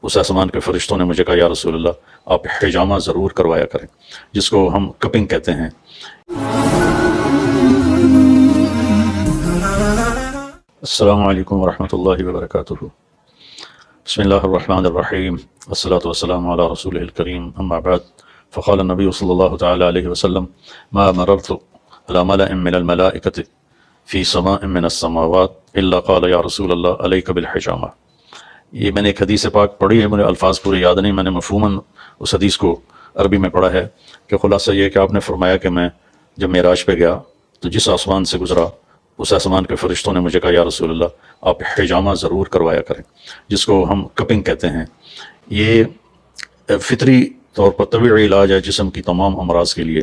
اس آسمان کے فرشتوں نے مجھے کہا یا رسول اللہ آپ حجامہ ضرور کروایا کریں، جس کو ہم کپنگ کہتے ہیں۔ السلام علیکم ورحمۃ اللہ وبرکاتہ۔ بسم اللہ الرحمن الرحیم والصلاة والسلام علی رسول الکریم، اما بعد، فقال النبی صلی اللہ تعالی علیہ وسلم ما مررت على ملأ من الملائکة فی سماء من السماوات الا قال یا رسول اللہ علیک بالحجامہ۔ یہ میں نے ایک حدیث پاک پڑھی ہے، مجھے الفاظ پورے یاد نہیں، میں نے مفہوماً اس حدیث کو عربی میں پڑھا ہے کہ خلاصہ یہ کہ آپ نے فرمایا کہ میں جب معراج پہ گیا تو جس آسمان سے گزرا اس آسمان کے فرشتوں نے مجھے کہا یا رسول اللہ آپ حجامہ ضرور کروایا کریں، جس کو ہم کپنگ کہتے ہیں۔ یہ فطری طور پر طبیعی علاج ہے جسم کی تمام امراض کے لیے،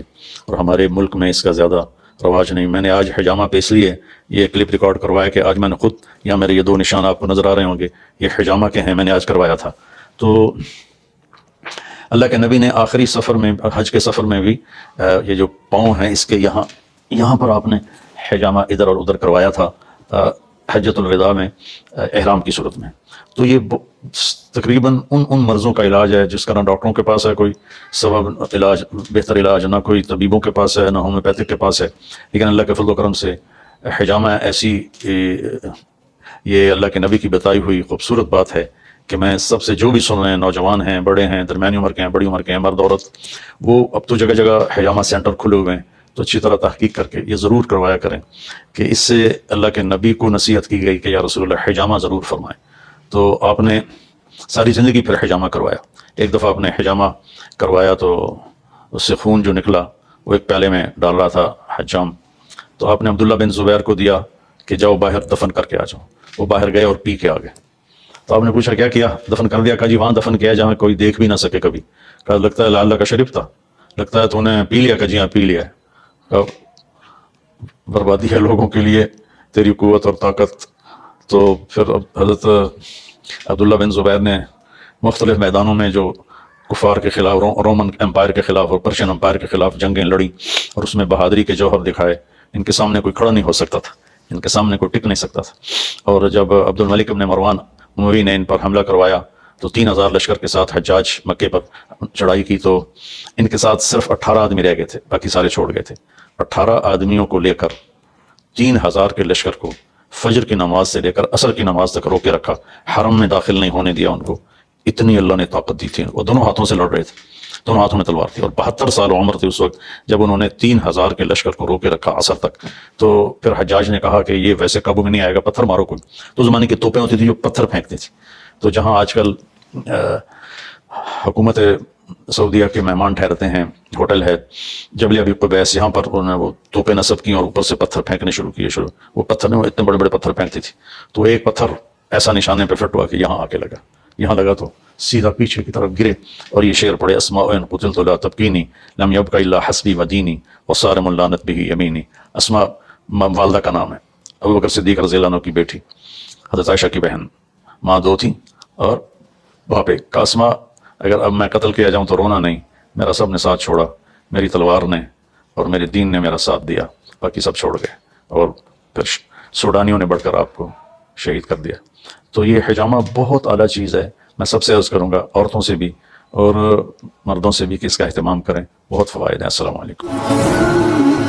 اور ہمارے ملک میں اس کا زیادہ رواج نہیں۔ میں نے آج حجامہ پہ اس لیے یہ کلپ ریکارڈ کروایا کہ آج میں نے خود، یا میرے یہ دو نشان آپ کو نظر آ رہے ہوں گے، یہ حجامہ کے ہیں، میں نے آج کروایا تھا۔ تو اللہ کے نبی نے آخری سفر میں، حج کے سفر میں بھی یہ جو پاؤں ہیں اس کے یہاں پر آپ نے حجامہ ادھر اور ادھر کروایا تھا حجۃ الوداع میں احرام کی صورت میں۔ تو یہ تقریباً ان مرضوں کا علاج ہے جس کا نہ ڈاکٹروں کے پاس ہے کوئی سبب علاج، بہتر علاج، نہ کوئی طبیبوں کے پاس ہے، نہ ہومیوپیتھک کے پاس ہے، لیکن اللہ کے فضل و کرم سے حجامہ ایسی یہ اللہ کے نبی کی بتائی ہوئی خوبصورت بات ہے کہ میں سب سے جو بھی سن رہے ہیں، نوجوان ہیں، بڑے ہیں، درمیانی عمر کے ہیں، بڑی عمر کے ہیں، مرد عورت، وہ اب تو جگہ جگہ حجامہ سینٹر کھلے ہوئے ہیں، تو اچھی طرح تحقیق کر کے یہ ضرور کروایا کریں کہ اس سے اللہ کے نبی کو نصیحت کی گئی کہ یا رسول اللہ حجامہ ضرور فرمائیں۔ تو آپ نے ساری زندگی پھر حجامہ کروایا۔ ایک دفعہ آپ نے حجامہ کروایا تو اس سے خون جو نکلا وہ ایک پیالے میں ڈال رہا تھا حجام، تو آپ نے عبداللہ بن زبیر کو دیا کہ جاؤ باہر دفن کر کے آ جاؤ۔ وہ باہر گئے اور پی کے آ گئے۔ تو آپ نے پوچھا کیا کیا؟ دفن کر دیا۔ کہا جی وہاں دفن کیا جہاں کوئی دیکھ بھی نہ سکے کبھی۔ کہا لگتا ہے اللہ کا شریف تھا، لگتا ہے تو نے پی لیا۔ کہ جی ہاں پی لیا ہے۔ بربادی ہے لوگوں کے لیے تیری قوت اور طاقت۔ تو پھر حضرت عبداللہ بن زبیر نے مختلف میدانوں میں جو کفار کے خلاف، رومن امپائر کے خلاف اور پرشین امپائر کے خلاف جنگیں لڑی، اور اس میں بہادری کے جوہر دکھائے۔ ان کے سامنے کوئی کھڑا نہیں ہو سکتا تھا، ان کے سامنے کوئی ٹک نہیں سکتا تھا۔ اور جب عبد الملک ابن مروان اموی نے ان پر حملہ کروایا تو 3000 لشکر کے ساتھ حجاج مکے پر چڑھائی کی، تو ان کے ساتھ صرف 18 آدمی رہ گئے تھے، باقی سارے چھوڑ گئے تھے۔ 18 آدمیوں کو لے کر 3000 کے لشکر کو فجر کی نماز سے لے کر عصر کی نماز تک روکے رکھا، حرم میں داخل نہیں ہونے دیا ان کو۔ اتنی اللہ نے طاقت دی تھی۔ وہ دونوں ہاتھوں سے لڑ رہے تھے، دونوں ہاتھوں میں تلوار تھی، اور 72 سال عمر تھی اس وقت جب انہوں نے 3000 کے لشکر کو روکے رکھا عصر تک۔ تو پھر حجاج نے کہا کہ یہ ویسے قابو میں نہیں آئے گا، پتھر مارو کوئی۔ تو زمانے کی توپیں ہوتی تھی جو پتھر پھینکتی تھی۔ تو جہاں آج کل حکومت سعودیہ کے مہمان ٹھہرتے ہیں، ہوٹل ہے جبلیہ بی قبیس، یہاں پر انہوں نے وہ توپیں نصب کی اور اوپر سے پتھر پھینکنے شروع کیے۔ وہ پتھر نہیں، وہ اتنے بڑے بڑے پتھر پھینکتی تھی۔ تو ایک پتھر ایسا نشانے پہ فٹ ہوا کہ یہاں آ کے لگا، یہاں لگا تو سیدھا پیچھے کی طرف گرے، اور یہ شعر پڑے اسماء قتلت لا تبکینی لم یبق الا حسبی ودینی وصارم اللعنت بہ یمینی۔ اسماء والدہ کا نام ہے، ابوبکر صدیق رضی اللہ عنہ کی بیٹی، حضرت عائشہ کی بہن، ماں دو تھیں اور باپ ایک۔ کا اسماء اگر اب میں قتل کیا جاؤں تو رونا نہیں، میرا سب نے ساتھ چھوڑا، میری تلوار نے اور میرے دین نے میرا ساتھ دیا، باقی سب چھوڑ گئے، اور پھر سوڈانیوں نے بڑھ کر آپ کو شہید کر دیا۔ تو یہ حجامہ بہت اعلیٰ چیز ہے۔ میں سب سے عرض کروں گا، عورتوں سے بھی اور مردوں سے بھی، کہ اس کا اہتمام کریں، بہت فوائد ہیں۔ السلام علیکم۔